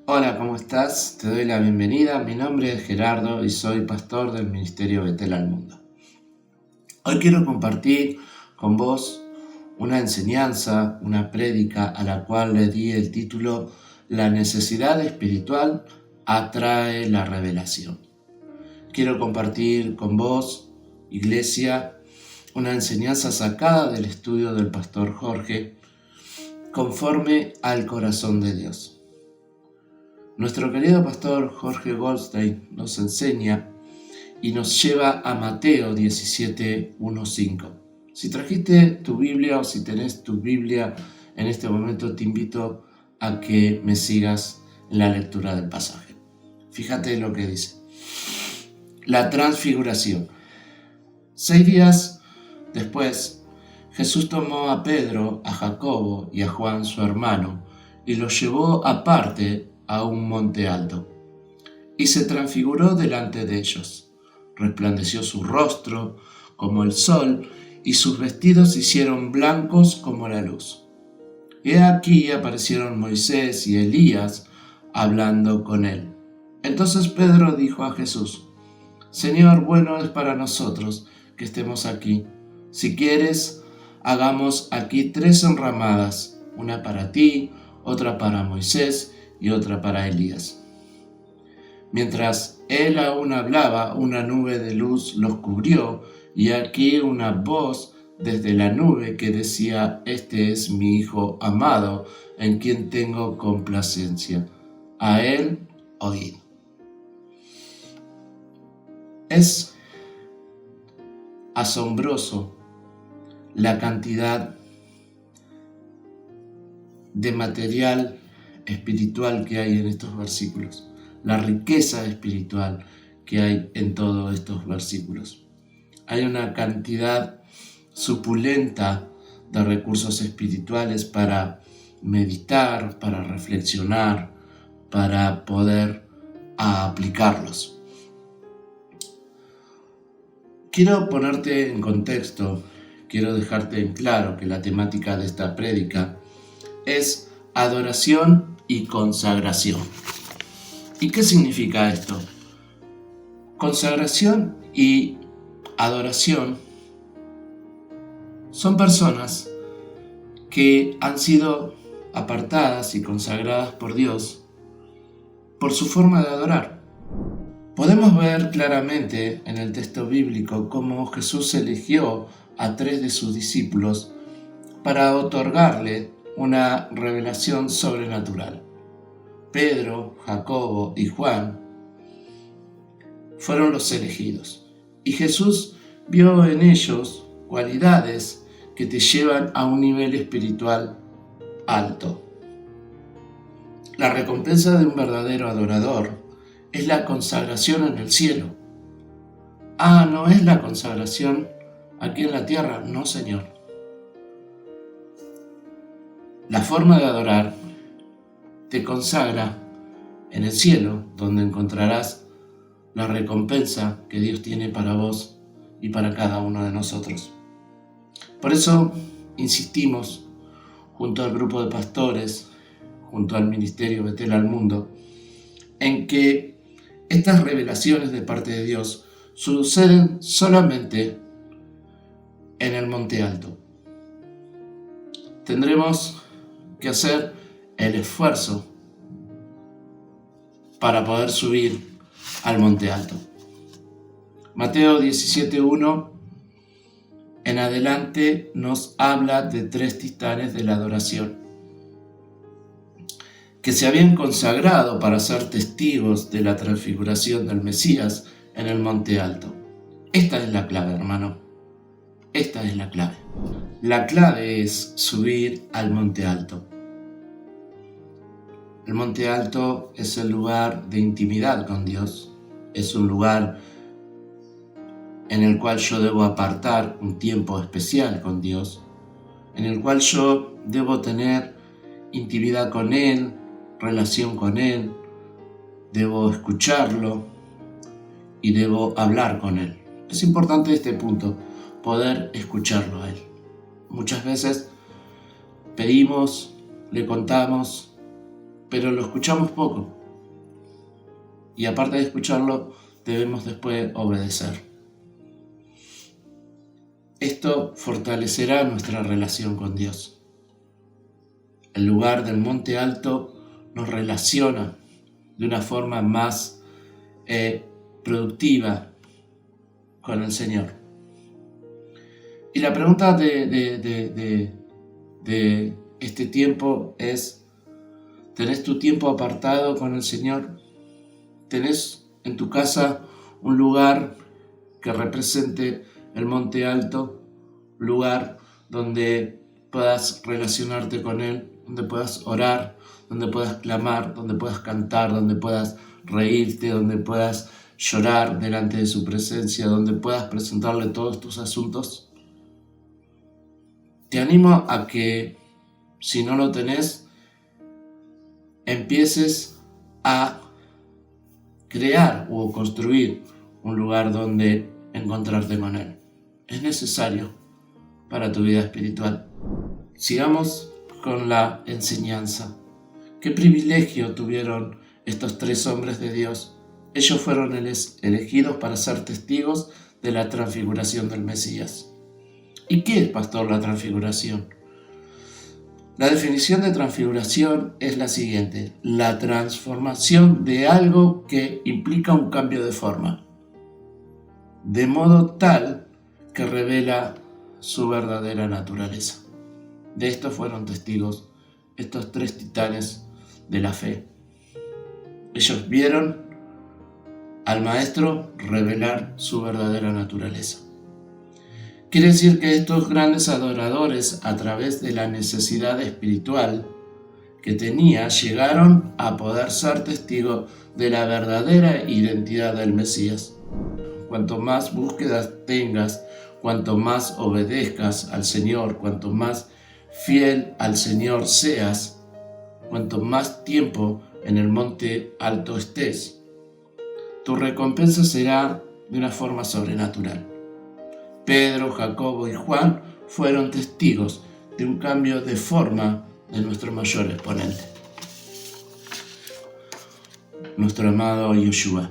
Hola, ¿cómo estás? Te doy la bienvenida. Mi nombre es Gerardo y soy pastor del Ministerio Betel al Mundo. Hoy quiero compartir con vos una enseñanza, una prédica a la cual le di el título La necesidad espiritual atrae la revelación. Quiero compartir con vos, iglesia, una enseñanza sacada del estudio del pastor Jorge, conforme al corazón de Dios. Nuestro querido pastor Jorge Goldstein nos enseña y nos lleva a Mateo 17:1-5. Si trajiste tu Biblia o si tenés tu Biblia en este momento, te invito a que me sigas en la lectura del pasaje. Fíjate lo que dice. La transfiguración. 6 días después, Jesús tomó a Pedro, a Jacobo y a Juan su hermano y los llevó aparte a un monte alto, y se transfiguró delante de ellos. Resplandeció su rostro como el sol, y sus vestidos se hicieron blancos como la luz. Y aquí aparecieron Moisés y Elías hablando con él. Entonces Pedro dijo a Jesús: Señor, bueno es para nosotros que estemos aquí. Si quieres, hagamos aquí 3 enramadas, una para ti, otra para Moisés y otra para Elías. Mientras él aún hablaba, una nube de luz los cubrió, y aquí una voz desde la nube que decía: Este es mi Hijo amado, en quien tengo complacencia. A él oíd. Es asombroso la cantidad de material espiritual que hay en estos versículos, la riqueza espiritual que hay en todos estos versículos. Hay una cantidad supulenta de recursos espirituales para meditar, para reflexionar, para poder aplicarlos. Quiero ponerte en contexto, quiero dejarte en claro que la temática de esta prédica es adoración y consagración. ¿Y qué significa esto? Consagración y adoración son personas que han sido apartadas y consagradas por Dios por su forma de adorar. Podemos ver claramente en el texto bíblico cómo Jesús eligió a 3 de sus discípulos para otorgarle una revelación sobrenatural. Pedro, Jacobo y Juan fueron los elegidos, y Jesús vio en ellos cualidades que te llevan a un nivel espiritual alto. La recompensa de un verdadero adorador es la consagración en el cielo. ¿No es la consagración aquí en la tierra? No, Señor. La forma de adorar te consagra en el cielo, donde encontrarás la recompensa que Dios tiene para vos y para cada uno de nosotros. Por eso insistimos, junto al grupo de pastores, junto al Ministerio Betel al Mundo, en que estas revelaciones de parte de Dios suceden solamente en el monte alto. Tendremos que hacer el esfuerzo para poder subir al monte alto. Mateo 17:1 en adelante nos habla de 3 titanes de la adoración que se habían consagrado para ser testigos de la transfiguración del Mesías en el monte alto. Esta es la clave, hermano. Esta es la clave. La clave es subir al monte alto. El monte alto es el lugar de intimidad con Dios. Es un lugar en el cual yo debo apartar un tiempo especial con Dios, en el cual yo debo tener intimidad con Él, relación con Él, debo escucharlo y debo hablar con Él. Es importante este punto, poder escucharlo a Él. Muchas veces pedimos, le contamos pero lo escuchamos poco. Y aparte de escucharlo, debemos después obedecer. Esto fortalecerá nuestra relación con Dios. El lugar del monte alto nos relaciona de una forma más productiva con el Señor. Y la pregunta de este tiempo es: ¿tenés tu tiempo apartado con el Señor? ¿Tenés en tu casa un lugar que represente el monte alto? Un lugar donde puedas relacionarte con Él, donde puedas orar, donde puedas clamar, donde puedas cantar, donde puedas reírte, donde puedas llorar delante de su presencia, donde puedas presentarle todos tus asuntos. Te animo a que, si no lo tenés, empieces a crear o construir un lugar donde encontrarte con Él. Es necesario para tu vida espiritual. Sigamos con la enseñanza. ¿Qué privilegio tuvieron estos 3 hombres de Dios? Ellos fueron elegidos para ser testigos de la transfiguración del Mesías. ¿Y qué es, pastor, la transfiguración? La definición de transfiguración es la siguiente: la transformación de algo que implica un cambio de forma, de modo tal que revela su verdadera naturaleza. De esto fueron testigos estos 3 titanes de la fe. Ellos vieron al Maestro revelar su verdadera naturaleza. Quiere decir que estos grandes adoradores, a través de la necesidad espiritual que tenía, llegaron a poder ser testigos de la verdadera identidad del Mesías. Cuanto más búsquedas tengas, cuanto más obedezcas al Señor, cuanto más fiel al Señor seas, cuanto más tiempo en el monte alto estés, tu recompensa será de una forma sobrenatural. Pedro, Jacobo y Juan fueron testigos de un cambio de forma de nuestro mayor exponente, nuestro amado Yeshua.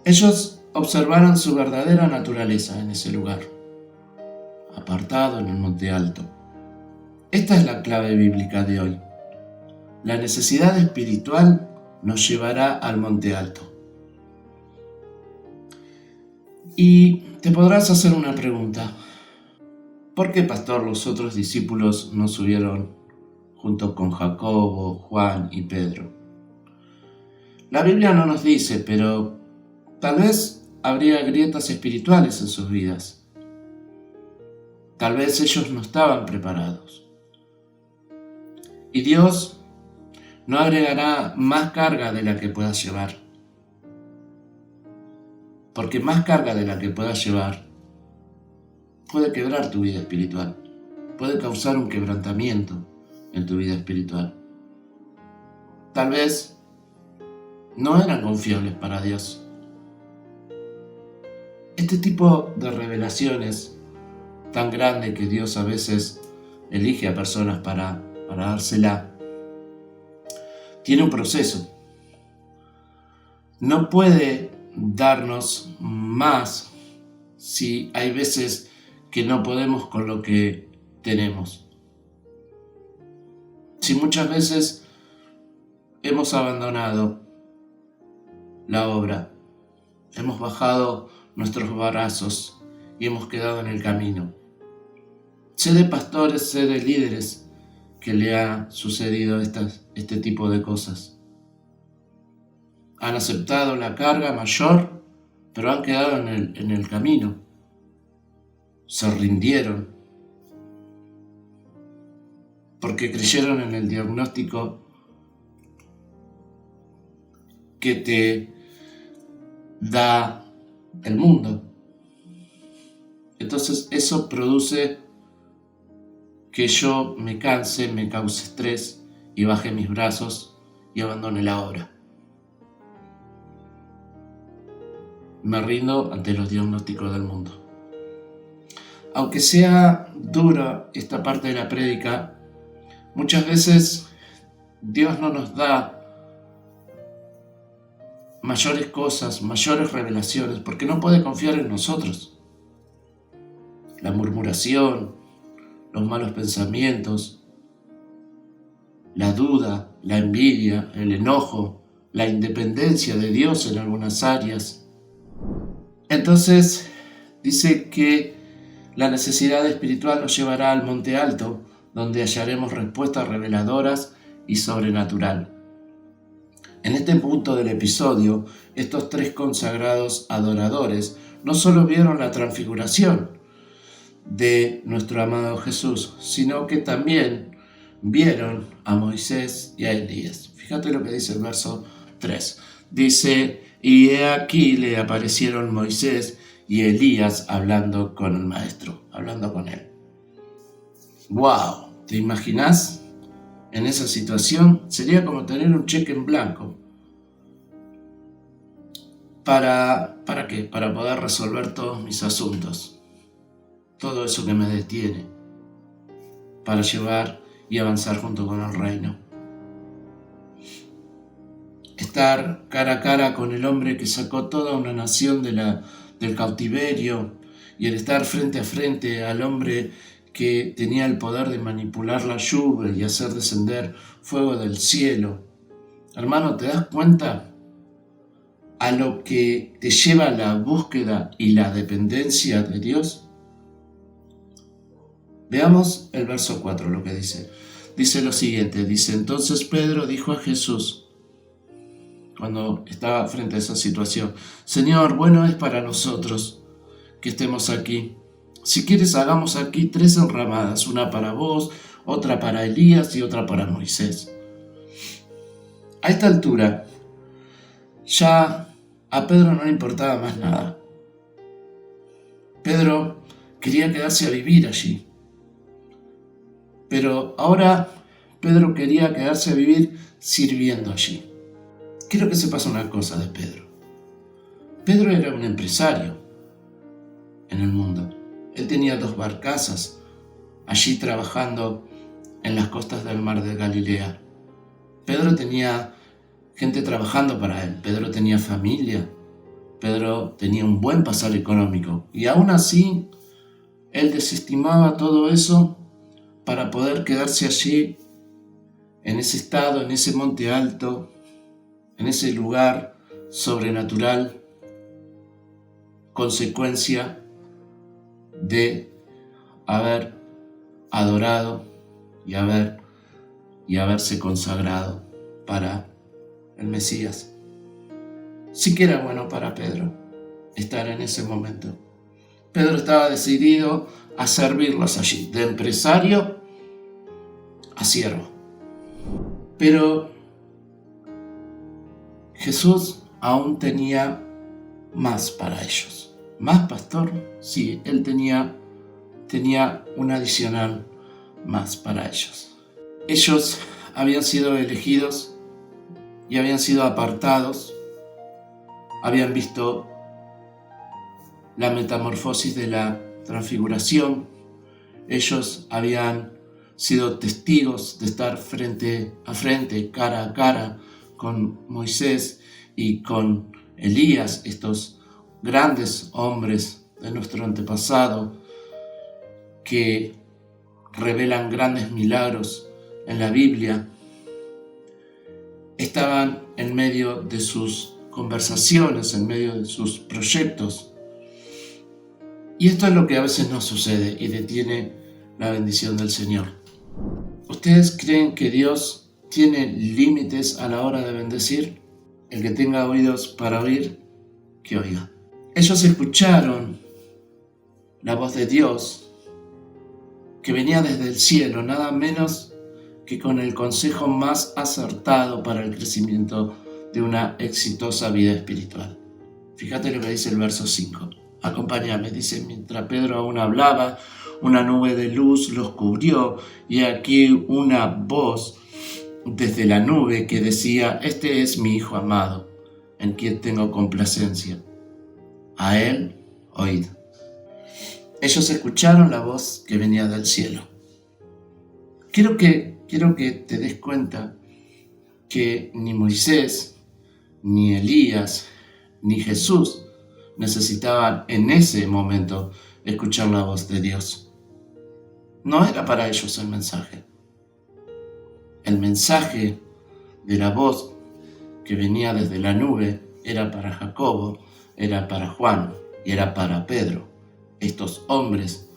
Ellos observaron su verdadera naturaleza en ese lugar, apartado en el monte alto. Esta es la clave bíblica de hoy. La necesidad espiritual nos llevará al monte alto. Y te podrás hacer una pregunta: ¿por qué, pastor, los otros discípulos no subieron junto con Jacobo, Juan y Pedro? La Biblia no nos dice, pero tal vez habría grietas espirituales en sus vidas. Tal vez ellos no estaban preparados. Y Dios no agregará más carga de la que puedas llevar. Porque más carga de la que puedas llevar puede quebrar tu vida espiritual, puede causar un quebrantamiento en tu vida espiritual. Tal vez no eran confiables para Dios. Este tipo de revelaciones tan grande que Dios a veces elige a personas para dársela, tiene un proceso. No puede darnos más si hay veces que no podemos con lo que tenemos. Si muchas veces hemos abandonado la obra, hemos bajado nuestros brazos y hemos quedado en el camino. Sé de pastores, sé de líderes que le ha sucedido este tipo de cosas. Han aceptado la carga mayor, pero han quedado en el camino. Se rindieron porque creyeron en el diagnóstico que te da el mundo. Entonces eso produce que yo me canse, me cause estrés y baje mis brazos y abandone la obra. Me rindo ante los diagnósticos del mundo. Aunque sea dura esta parte de la prédica, muchas veces Dios no nos da mayores cosas, mayores revelaciones, porque no puede confiar en nosotros. La murmuración, los malos pensamientos, la duda, la envidia, el enojo, la independencia de Dios en algunas áreas. Entonces dice que la necesidad espiritual nos llevará al monte alto, donde hallaremos respuestas reveladoras y sobrenatural. En este punto del episodio, estos tres consagrados adoradores no solo vieron la transfiguración de nuestro amado Jesús, sino que también vieron a Moisés y a Elías. Fíjate lo que dice el verso 3. Dice, y he aquí le aparecieron Moisés y Elías hablando con el maestro, hablando con él. ¡Wow! ¿Te imaginas? En esa situación sería como tener un cheque en blanco. ¿Para qué? Para poder resolver todos mis asuntos. Todo eso que me detiene. Para llevar y avanzar junto con el reino. Estar cara a cara con el hombre que sacó toda una nación del cautiverio, y el estar frente a frente al hombre que tenía el poder de manipular la lluvia y hacer descender fuego del cielo. Hermano, ¿te das cuenta a lo que te lleva la búsqueda y la dependencia de Dios? Veamos el verso 4, lo que dice. Dice lo siguiente, dice, entonces Pedro dijo a Jesús, cuando estaba frente a esa situación, Señor, bueno es para nosotros que estemos aquí. Si quieres, hagamos aquí 3 enramadas, una para vos, otra para Elías y otra para Moisés. A esta altura, ya a Pedro no le importaba más nada. Pedro quería quedarse a vivir allí. Pero ahora Pedro quería quedarse a vivir sirviendo allí. Quiero que sepas una cosa de Pedro. Pedro era un empresario en el mundo. Él tenía 2 barcazas allí trabajando en las costas del mar de Galilea. Pedro tenía gente trabajando para él. Pedro tenía familia. Pedro tenía un buen pasar económico. Y aún así, él desestimaba todo eso para poder quedarse allí, en ese estado, en ese monte alto, en ese lugar sobrenatural, consecuencia de haber adorado y haberse consagrado para el Mesías. Sí que era bueno para Pedro estar en ese momento. Pedro estaba decidido a servirlos allí, de empresario a siervo. Pero Jesús aún tenía más para ellos. ¿Más, pastor? Sí, él tenía un adicional más para ellos. Ellos habían sido elegidos y habían sido apartados, habían visto la metamorfosis de la transfiguración. Ellos habían sido testigos de estar frente a frente, cara a cara, con Moisés y con Elías, estos grandes hombres de nuestro antepasado que revelan grandes milagros en la Biblia. Estaban en medio de sus conversaciones, en medio de sus proyectos. Y esto es lo que a veces nos sucede y detiene la bendición del Señor. ¿Ustedes creen que Dios tiene límites a la hora de bendecir? El que tenga oídos para oír, que oiga. Ellos escucharon la voz de Dios que venía desde el cielo, nada menos que con el consejo más acertado para el crecimiento de una exitosa vida espiritual. Fíjate lo que dice el verso 5. Acompáñame, dice, mientras Pedro aún hablaba, una nube de luz los cubrió y aquí una voz desde la nube que decía, este es mi Hijo amado, en quien tengo complacencia. A él oíd. Ellos escucharon la voz que venía del cielo. Quiero que te des cuenta que ni Moisés, ni Elías, ni Jesús necesitaban en ese momento escuchar la voz de Dios. No era para ellos el mensaje. El mensaje de la voz que venía desde la nube era para Jacobo, era para Juan y era para Pedro, estos hombres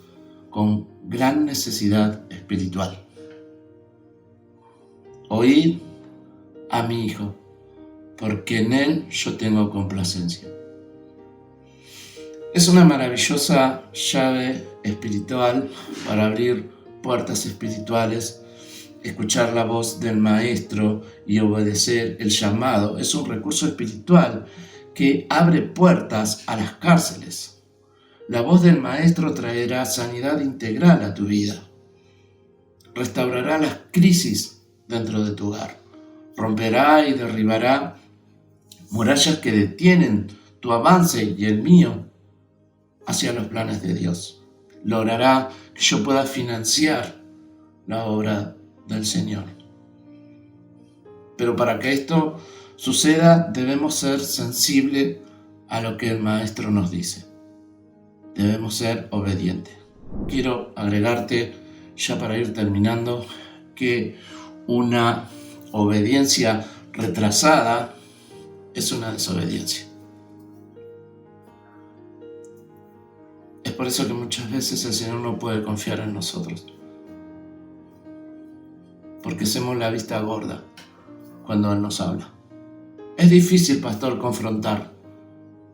con gran necesidad espiritual. Oíd a mi Hijo, porque en Él yo tengo complacencia. Es una maravillosa llave espiritual para abrir puertas espirituales. Escuchar la voz del Maestro y obedecer el llamado es un recurso espiritual que abre puertas a las cárceles. La voz del Maestro traerá sanidad integral a tu vida. Restaurará las crisis dentro de tu hogar. Romperá y derribará murallas que detienen tu avance y el mío hacia los planes de Dios. Logrará que yo pueda financiar la obra del Señor. Pero para que esto suceda, debemos ser sensibles a lo que el Maestro nos dice. Debemos ser obedientes. Quiero agregarte, ya para ir terminando, que una obediencia retrasada es una desobediencia. Es por eso que muchas veces el Señor no puede confiar en nosotros, porque hacemos la vista gorda cuando Él nos habla. Es difícil, pastor, confrontar.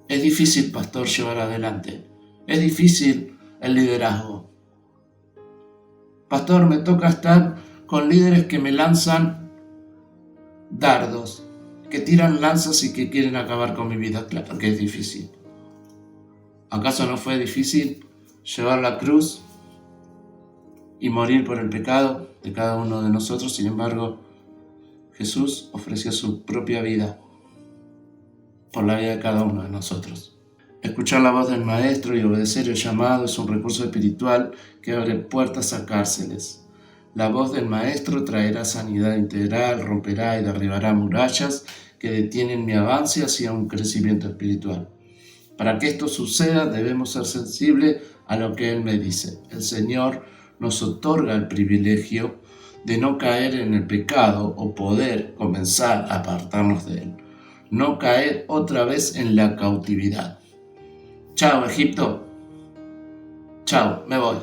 Es difícil, pastor, llevar adelante. Es difícil el liderazgo. Pastor, me toca estar con líderes que me lanzan dardos, que tiran lanzas y que quieren acabar con mi vida. Claro que es difícil. ¿Acaso no fue difícil llevar la cruz y morir por el pecado de cada uno de nosotros? Sin embargo, Jesús ofreció su propia vida por la vida de cada uno de nosotros. Escuchar la voz del Maestro y obedecer el llamado es un recurso espiritual que abre puertas a cárceles. La voz del Maestro traerá sanidad integral, romperá y derribará murallas que detienen mi avance hacia un crecimiento espiritual. Para que esto suceda, debemos ser sensibles a lo que Él me dice. El Señor nos otorga el privilegio de no caer en el pecado o poder comenzar a apartarnos de Él. No caer otra vez en la cautividad. Chao, Egipto. Chao, me voy.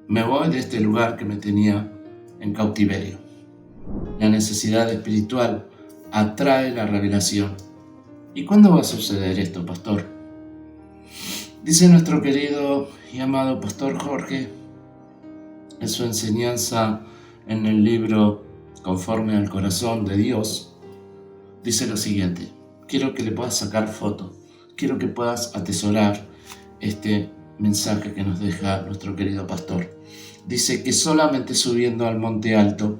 Me voy de este lugar que me tenía en cautiverio. La necesidad espiritual atrae la revelación. ¿Y cuándo va a suceder esto, pastor? Dice nuestro querido y amado pastor Jorge en su enseñanza en el libro Conforme al Corazón de Dios, dice lo siguiente: quiero que le puedas sacar foto, quiero que puedas atesorar este mensaje que nos deja nuestro querido pastor. Dice que solamente subiendo al monte alto,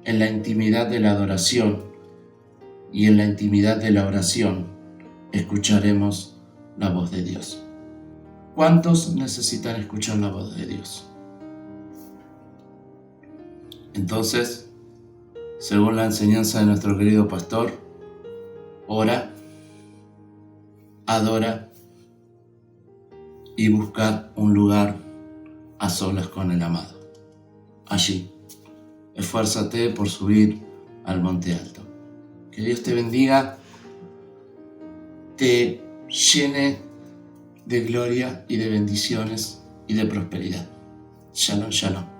en la intimidad de la adoración y en la intimidad de la oración, escucharemos la voz de Dios. ¿Cuántos necesitan escuchar la voz de Dios? Entonces, según la enseñanza de nuestro querido pastor, ora, adora y busca un lugar a solas con el amado. Allí, esfuérzate por subir al monte alto. Que Dios te bendiga, te llene de gloria y de bendiciones y de prosperidad. Shalom, shalom.